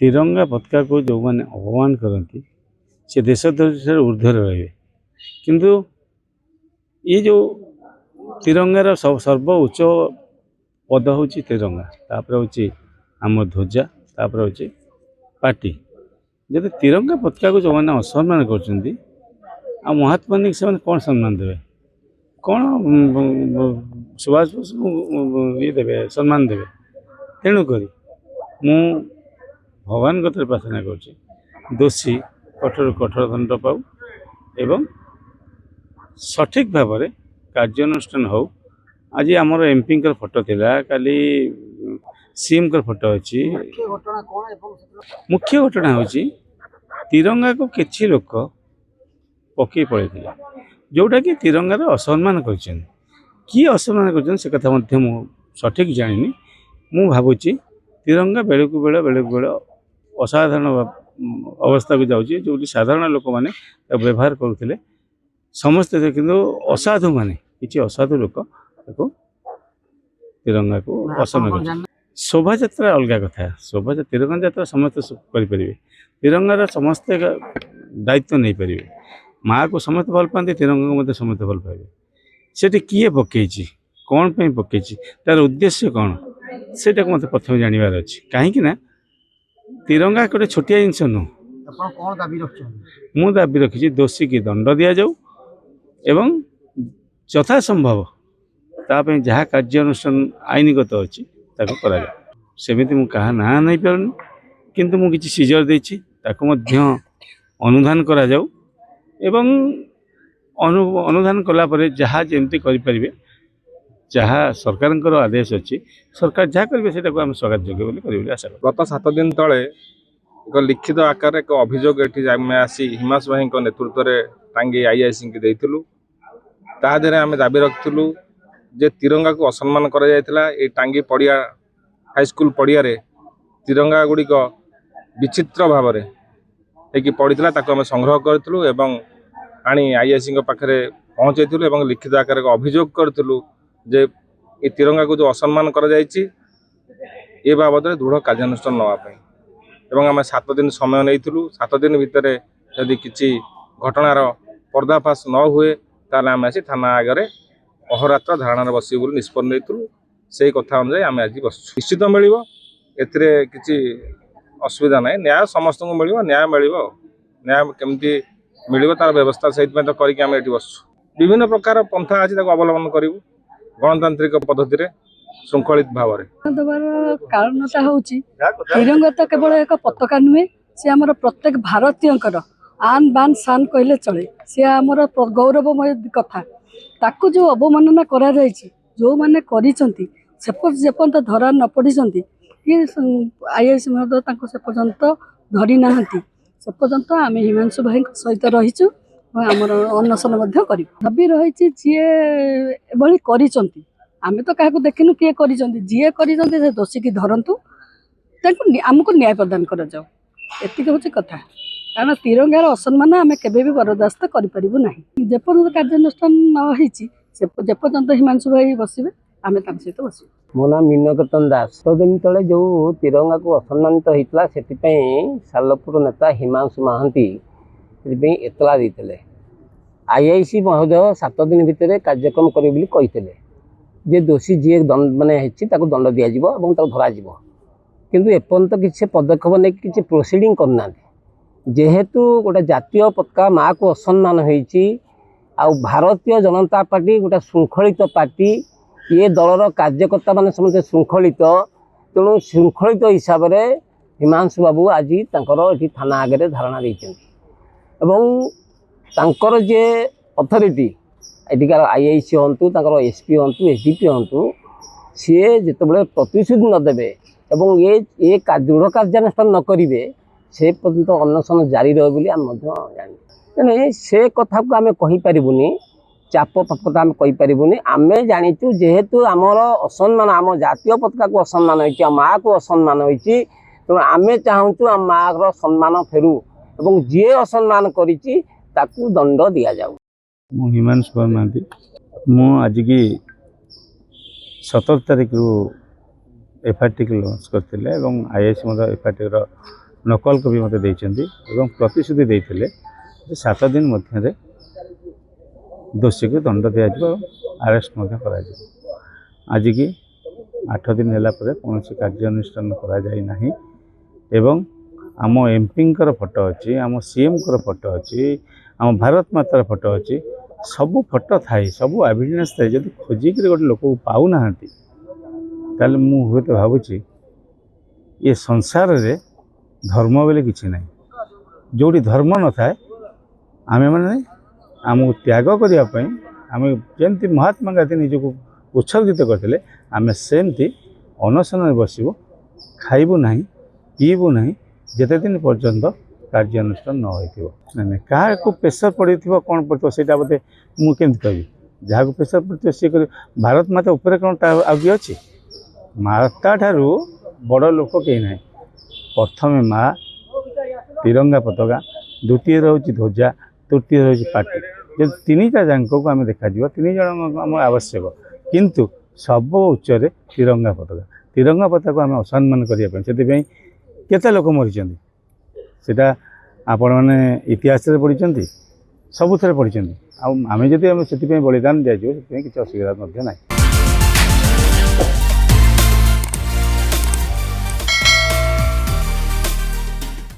तिरंगा पताका को जो मैंने अपमान करती से देशध्वज ऊर्ध्वर रहे किंतु ये जो तिरंगार सर्व उच्च पद हूँ तिरंगा तापर हूँ आम ध्वजा तापर हूँ पार्टी जब तिरंगा पताका को जो मैंने असम्मान कर महात्मा गांधी से कौन सम्मान देवे कौन सुभाष बोस ये देवे सम्मान देवे तेणुक मु भगवान कथर प्रार्थना कर दोषी कठोर कठोर दंड पाऊ एवं सठिक भाव में कार्यानुष्ठान हो। आज आमर एमपी फोटो थिला काली सीएम कर फोटो अच्छी मुख्य घटना हूँ तिरंगा को किसी लोक पकई पड़े जोटा कि तिरंगार असम्मान कर किए असम्मान कर से कथा सठिक जानी मु भावुची तिरंगा बेलू बेले असाधारण अवस्था को जाऊँगी जो साधारण लोक मैंने व्यवहार करुले समस्ते किंतु असाधु माने किसी असाधु लोक तिरंगा को असम्मान कर शोभा यात्रा अलग कथा शोभा तिरंगा यात्रा समस्त करें तिरंगार समस्ते दायित्व नहीं पारे माँ को समस्त भल पाते तिरंगा को समस्त भल पाए से किए पकई कौन पकई तार उद्देश्य कौन से मत प्रथम जानवर अच्छी कहीं तिरंगा गोटे छोटिया जिनस नुह मु दाबी रखी दोषी की दंड दि जाऊ एवं यथा संभव ताप जहाँ कार्यानुष्ठान आईनगत अच्छी सेमती मु कहा ना नहीं पारुनी किंतु मु किसी सीजर देछि ताको मध्य अनुधान करा जाऊ एवं अनुधान कला परे जहाँ जमती करें जहाँ सरकार आदेश अच्छी सरकार जहाँ करेंगे से स्वागत योग्य बोली आशा गत 7 दिन तले एक लिखित आकार एक अभियोग ये आसी हिमांशु भाई नेतृत्व में टांगी आईआईसी की देइथिलु तादेरे आम दाबी रखिलु जे तिरंगा को असम्मान करा जायतिला ए टांगी पड़िया हाईस्कूल पड़िया तिरंगा गुड़िक विचित्र भाव में पड़ता आम संग्रह करूँ एवं आनी आईआईसी पाखे पहुँचे और लिखित आकार एक अभियोग करूँ जे ये तिरंगा को जो असम्मान करा जायछि ए बाबद दृढ़ कार्यानुष्ठान नापी एवं आम 7 दिन समय नहीं 7 दिन भितर यदि किसी घटनार पर्दाफाश न हुए ताल आम आसी थाना आगे अहोरात्र धारणा बसू बोली निष्पत्ति नहीं से कथा अनुसार आम आज बस निश्चित मिल किसी असुविधा ना न्याय समस्त को मिल न्याय मिल न्याय केमती मिल तार व्यवस्था से तो करके बस विभिन्न प्रकार पंथा अच्छी अवलम्बन करूँ गणतांत्रिक पद्धति श्रृंखलित भाव देवार कारणटा हूँ तिरंगा तो केवल एक पताका नुहे सी आम प्रत्येक भारतीय आन बान शान कहले चले सी आमर गौरवमय कथा ताकू जो अवमानना करा जो मैंने करपर्यंत धरा न पड़ी ये आईआईसी महोदय से पर्यंत धरी ना से पर्यंत आम हिमांशु भाई सहित रहीचु आमर अनशन दाबी रही जी आम तो क्या देखिनु किए जी कर दोषी की धरतु आमको न्याय प्रदान कर जाओ एतिक हूँ कथा कारण तिरंगार असम्मान आम केबे भी बरदास्त करूँ ना जेपर्यंत कार्यानुष्ठान नपर्यंत हिमांशु भाई बसवे आम सहित बस मो नाम मीनकेतन दास 7 दिन तले जो तिरंगा को असम्मानित होता से सालपुर नेता हिमांशु महांती एतला देते आईआईसी महोदय 7 दिन भितर कार्यक्रम करें जे दोषी जी मानने दंड दि धर किंतु एपर्यंत किसी पदक्षेप नहीं किसी प्रोसीडिंग करना जेहेतु गोटे जातीय पताका माँ को असम्मान होती भारतीय जनता पार्टी गोटे श्रृंखलित पार्टी ये दलर कार्यकर्ता मान समस्त श्रृंखलित तेणु श्रृंखलित हिसाब से हिमांशु बाबू आज ये थाना आगे धारणा देकर जे अथॉरिटी एटिकार आईआईसी हूँ एसपी हूँ एसडीपी हूँ सी जिते प्रतिश्रुति नदेवे और ये दृढ़ कार्यानुष्ठान न करेंगे से पर्यंत अन्वेषण जारी रहे बोली आम जानी तेने से कथा को आम कहीपरूनी चाप कथा आम कहीपरूनी आम जाचु जेहेतु आमर असम्मान आम जातीय पताका को असम्मान हो माँ को असम्मान हो तेणु आम चाहूँ आम माँ सम्मान फेरू और जी असम्मान करी दंड दि जाऊ। मु हिमांशु महांती मु आज की 17 तारीख रु एफआईआर लॉन्च करते आईआईसी एफआईआर ନକଲ କପି ମୋତେ ଦେଇଛନ୍ତି ଏବଂ ପ୍ରତିଶ୍ରୁତି ଦେଇଥିଲେ ଯେ 7 ଦିନ ମଧ୍ୟରେ ଦୋଷୀକୁ ଦଣ୍ଡ ଦିଆଯିବ ଏବଂ ଆରେଷ୍ଟ ମଧ୍ୟ କରାଯିବ। ଆଜିକି 8 ଦିନ ହେଲା ପରେ କୌଣସି କାର୍ଯ୍ୟାନୁଷ୍ଠାନ କରାଯାଇ ନାହିଁ ଏବଂ ଆମ ଏମ୍ପିଙ୍କର ଫଟୋ ଅଛି, ଆମ ସିଏମ୍ଙ୍କର ଫଟୋ ଅଛି, ଆମ ଭାରତ ମାତାର ଫଟୋ ଅଛି, ସବୁ ଫଟୋ ଥାଇ ସବୁ ଏଭିଡେନ୍ସ ଥାଏ। ଯଦି ଖୋଜିକିରି ଗୋଟେ ଲୋକକୁ ପାଉନାହାନ୍ତି ତାହେଲେ ମୁଁ ହୁଏତ ଭାବୁଛି ଏ ସଂସାରରେ ଧର୍ମ ବୋଲି କିଛି ନାହିଁ। ଯେଉଁଠି ଧର୍ମ ନଥାଏ ଆମେମାନେ ଆମକୁ ତ୍ୟାଗ କରିବା ପାଇଁ ଆମେ ଯେମିତି ମହାତ୍ମା ଗାନ୍ଧୀ ନିଜକୁ ଉତ୍ସର୍ଗିତ କରିଥିଲେ ଆମେ ସେମିତି ଅନଶନରେ ବସିବୁ, ଖାଇବୁ ନାହିଁ, ପିଇବୁ ନାହିଁ ଯେତେ ଦିନ ପର୍ଯ୍ୟନ୍ତ କାର୍ଯ୍ୟାନୁଷ୍ଠାନ ନ ହୋଇଥିବ। ନାଇଁ କାହାକୁ ପ୍ରେସର ପଡ଼ିଥିବ କ'ଣ ପଡ଼ିଥିବ ସେଇଟା ବୋଧେ ମୁଁ କେମିତି କହିବି। ଯାହାକୁ ପ୍ରେସର ପଡ଼ିଥିବ ସିଏ କରିବ। ଭାରତ ମାତା ଉପରେ କ'ଣ ତା ଆଉ କିଏ ଅଛି? ମାତା ଠାରୁ ବଡ଼ ଲୋକ କେହି ନାହିଁ। ପ୍ରଥମେ ମା, ତିରଙ୍ଗା ପତାକା, ଦ୍ୱିତୀୟ ହେଉଛି ଧ୍ୱଜା, ତୃତୀୟ ହେଉଛି ପାର୍ଟି। ଯଦି ତିନିଟା ଯାକକୁ ଆମେ ଦେଖାଯିବ, 3 ଜଣ ଆମର ଆବଶ୍ୟକ, କିନ୍ତୁ ସବୁ ଉଚ୍ଚରେ ତିରଙ୍ଗା ପତାକା। ତିରଙ୍ଗା ପତାକାକୁ ଆମେ ଅସମ୍ମାନ କରିବା ପାଇଁ ସେଥିପାଇଁ କେତେ ଲୋକ ମରିଛନ୍ତି ସେଇଟା ଆପଣମାନେ ଇତିହାସରେ ପଢ଼ିଛନ୍ତି, ସବୁଥିରେ ପଢ଼ିଛନ୍ତି। ଆଉ ଆମେ ଯଦି ସେଥିପାଇଁ ବଳିଦାନ ଦିଆଯିବ ସେଥିପାଇଁ କିଛି ଅସୁବିଧା ମଧ୍ୟ ନାହିଁ।